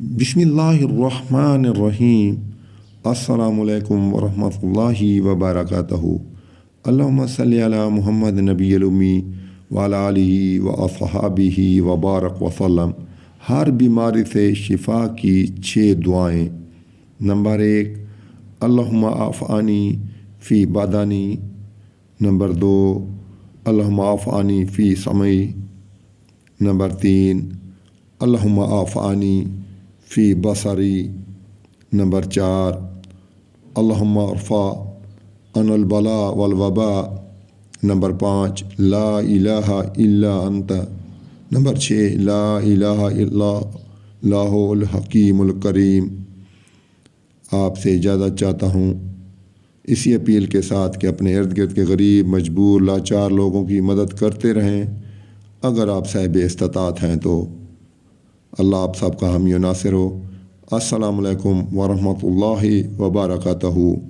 बिस्मिल्लाहिर्रहमानिर्रहीम। अस्सलामुअलैकुम वरहमतुल्लाहि वबरकातुहू। अल्लाहुम्मा सल्ली अला मुहम्मद नबिय्यिल उम्मी व अला आलिहि व अस्हाबिहि व बारक वसल्लम। हर बीमारी से शिफा की 6 दुआएं। नंबर 1, अल्लाहुम्मा आफ़ानी फ़ी बदानी। नंबर 2, अल्लाहुम्मा आफ़ानी फ़ी समई। नंबर 3, अल्लाहुम्मा आफ़ानी फ़ी बसरी। नंबर 4, अल्लाहुम्मा अरफ़ा अनल बला वल वबा। नंबर 5, ला इलाहा इल्ला अंत। नंबर 6, ला इलाहा इल्लल्लाहुल हकीमुल करीम। आपसे इजाज़त चाहता हूँ इसी अपील के साथ कि अपने इर्द गिर्द के गरीब, मजबूर, लाचार लोगों की मदद करते रहें। अगर आप साहिब इस्तात हैं तो अल्लाह आप सबका हामी नासिर हो। अस्सलामु अलैकुम वरहमतुल्लाहि वबरकातुहू।